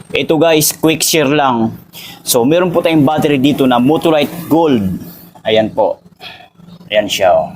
Ito guys, quick share lang. So, meron po tayong battery dito na Motolite Gold. Ayan po. Ayan siya. Oh.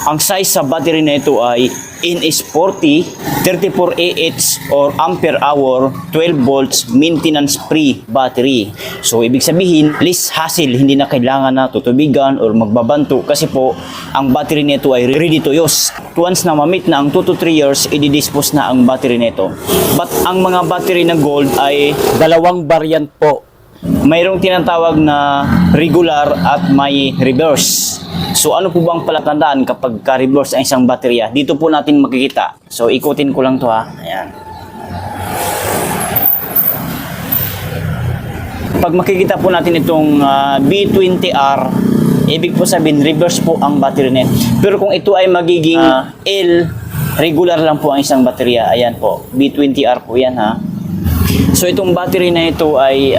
Ang size sa battery na ito ay NS40 34Ah or ampere hour 12 volts maintenance free battery. So ibig sabihin less hassle, hindi na kailangan na tutubigan or magbabanto kasi po ang battery nito ay ready to use. Once na ma-meet na ang 2 to 3 years, i-dispose na ang battery nito. But ang mga battery na gold ay dalawang variant po. Mayroong tinatawag na regular at may reverse. So ano po bang palatandaan kapag ka-reverse ang isang baterya? Dito po natin makikita. So ikutin ko lang to ha. Ayan. Pag makikita po natin itong B20R, ibig po sabihin reverse po ang battery net. Pero kung ito ay magiging L, regular lang po ang isang baterya. Ayan po, B20R po yan ha. So itong battery na ito ay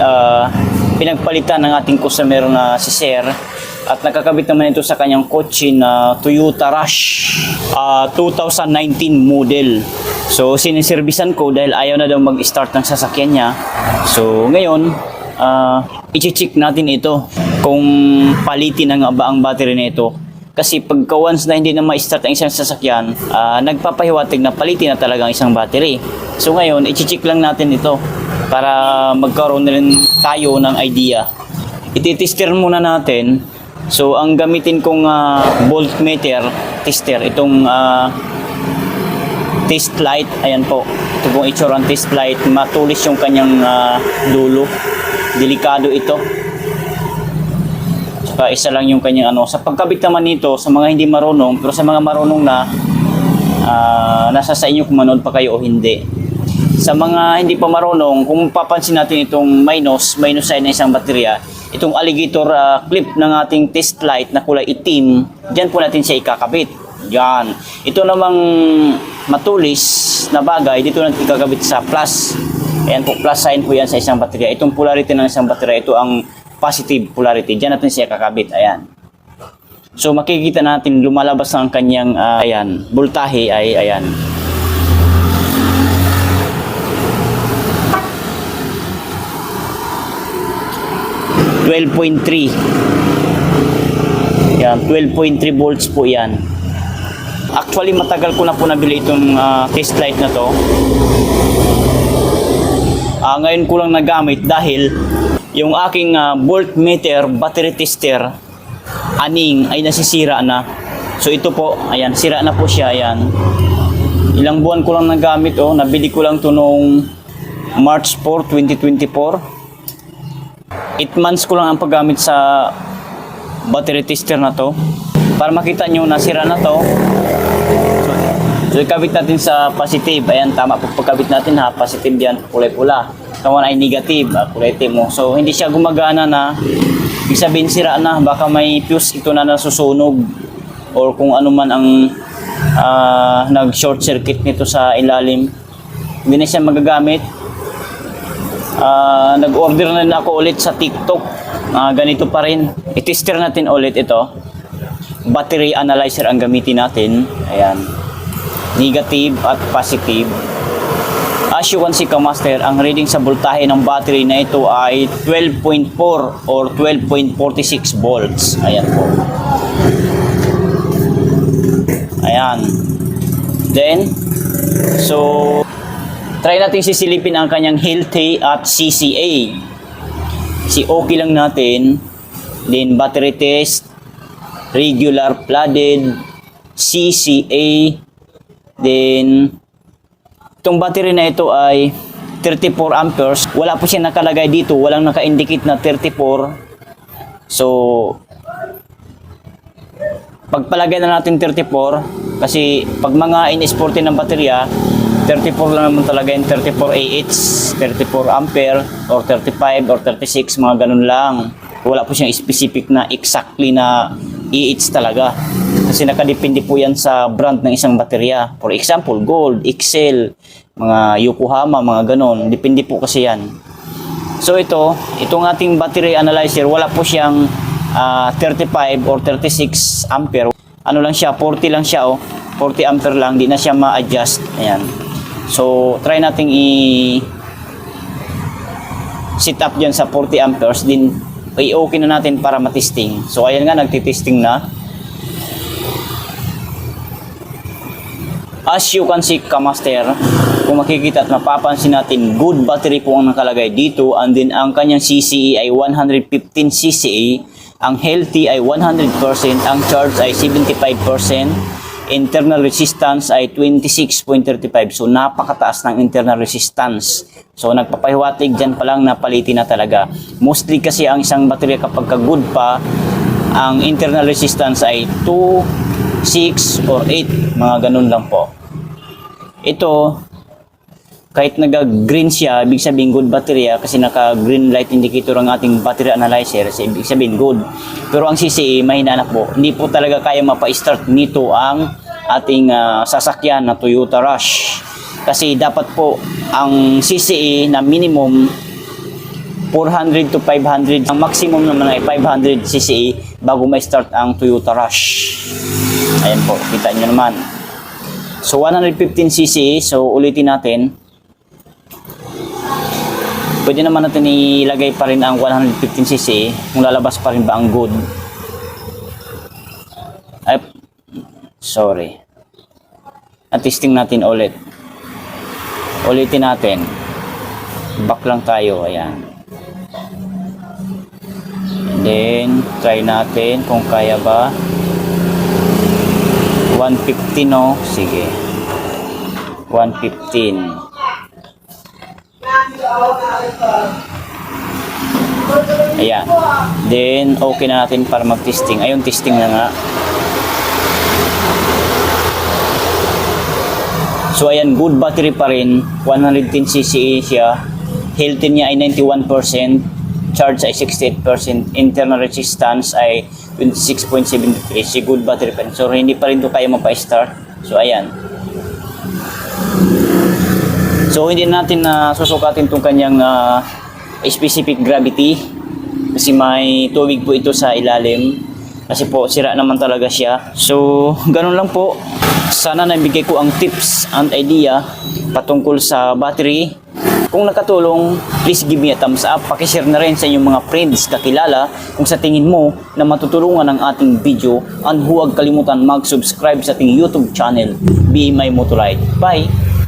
pinagpalitan ng ating customer na si Sir at nakakabit naman ito sa kanyang kotse na Toyota Rush 2019 model. So siniservisan ko dahil ayaw na daw mag-start ng sasakyan niya. So ngayon i-check natin ito kung palitin na nga ba ang battery na ito. Kasi pagka once na hindi na ma-start ang isang sasakyan, nagpapahiwatig na palitin na talaga ang isang battery. So ngayon, i-check lang natin ito para magkaroon na rin tayo ng idea. Ititester muna natin. So ang gamitin kong voltmeter tester, itong test light, ayan po. Ito pong itsura ng test light, matulis yung kanyang dulo. Delikado ito. Isa lang yung kanyang ano. Sa pagkabit naman nito, sa mga hindi marunong, pero sa mga marunong na, nasa sa inyo kung manood pa kayo o hindi. Sa mga hindi pa marunong, kung papansin natin itong minus sign ng isang baterya, itong alligator clip ng ating test light na kulay itim, dyan po natin siya ikakabit. Yan. Ito namang matulis na bagay, dito natin ikakabit sa plus. Ayan po, plus sign po yan sa isang baterya. Itong polarity ng isang baterya, ito ang positive polarity. Diyan natin siya kakabit. Ayan. So makikita natin lumalabas ang kanyang ayan, voltahe ay ayan. .3. Yan, 12.3 volts po yan. Actually, matagal ko na po nabili itong test light na to. Ngayon ko lang nagamit dahil yung aking voltmeter battery tester aning ay nasisira na. So ito po, ayan, sira na po siya, ayan. Ilang buwan ko lang nagamit, oh, nabili ko lang to noong March 4, 2024. 8 months ko lang ang paggamit sa battery tester na to. Para makita nyo na sira na to. So ikabit natin sa positive. Ayan, tama po pagkabit natin ha. Positive yan, kulay pula. Kawan ay negative, kulay itim mo. So hindi siya gumagana na. Ibig sabihin sira na. Baka may fuse ito na nasusunog. Or kung ano man ang nag-short circuit nito sa ilalim. Hindi na siya magagamit. Nag-order na rin ako ulit sa TikTok. Ganito pa rin. I-tester natin ulit ito. Battery analyzer ang gamitin natin. Ayan. Negative at positive. As you can see, Kamaster, ang reading sa voltahe ng battery na ito ay 12.4 or 12.46 volts. Ayan po. Ayan. Then, so try natin sisilipin ang kanyang healthy at CCA. Si okay lang natin. Then battery test, regular flooded, CCA. Then itong battery na ito ay 34 amperes. Wala po siya nakalagay dito, walang naka-indicate na 34. So pagpalagay na natin 34 kasi pag mga NS40 ng baterya 34 lang naman talaga yung 34Ah, 34 ampere, or 35 or 36, mga ganun lang. Wala po siyang specific na exactly na AH talaga. Kasi nakadepende po yan sa brand ng isang baterya. For example, Gold, Excel, mga Yokohama, mga ganun. Depende po kasi yan. So itong ating battery analyzer, wala po siyang 35 or 36 ampere. Ano lang siya, 40 lang siya, oh. 40 ampere lang, di na siya ma-adjust. Ayan. So, try nating set up dyan sa 40 amperes. Din, i-okay na natin para matesting. So, ayan nga, nagtitesting na. As you can see, kamaster, kung makikita at mapapansin natin, good battery po ang nakalagay dito, and then ang kanyang CCE ay 115 CCE, ang healthy ay 100%, ang charge ay 75%, internal resistance ay 26.35. So napakataas ng internal resistance. So nagpapahiwatig dyan pa lang na palitin na talaga. Mostly kasi ang isang baterya kapag ka-good pa, ang internal resistance ay 2, 6, or 8, mga ganun lang po. Ito, kahit nag-green siya, ibig sabihin good baterya kasi naka-green light indicator ang ating battery analyzer, so ibig sabihin good. Pero ang CCE, mahina na po. Hindi po talaga kaya mapa-start nito ang ating sasakyan na Toyota Rush. Kasi dapat po ang CCE na minimum 400 to 500, ang maximum naman ay 500 CCE bago ma-start ang Toyota Rush. Ayan po, kita nyo naman. So 115 cc, so ulitin natin. Pwede naman natin ilagay pa rin ang 115 cc kung lalabas pa rin ba ang good. Ay, sorry. Testing natin ulit. Ulitin natin. Back lang tayo, ayan. And then, try natin kung kaya ba. 115, no? Sige. 115. Ayan. Then, okay na natin para mag-testing. Ayun, testing na nga. So, ayan, good battery pa rin. 110 cc siya. Healthy niya ay 91%. Charge ay 68%. Internal resistance ay 26.73. Si good battery pa rin. So, hindi pa rin ito kaya mapa-start. So, ayan. So, hindi natin susukatin itong kanyang specific gravity. Kasi may tubig po ito sa ilalim. Kasi po, sira naman talaga siya. So, ganun lang po. Sana nabigay ko ang tips and idea patungkol sa battery. Kung nakatulong, please give me a thumbs up. Pakishare na rin sa inyong mga friends, kakilala kung sa tingin mo na matutulungan ang ating video. And huwag kalimutan mag-subscribe sa ating YouTube channel, BMI Motolite. Bye!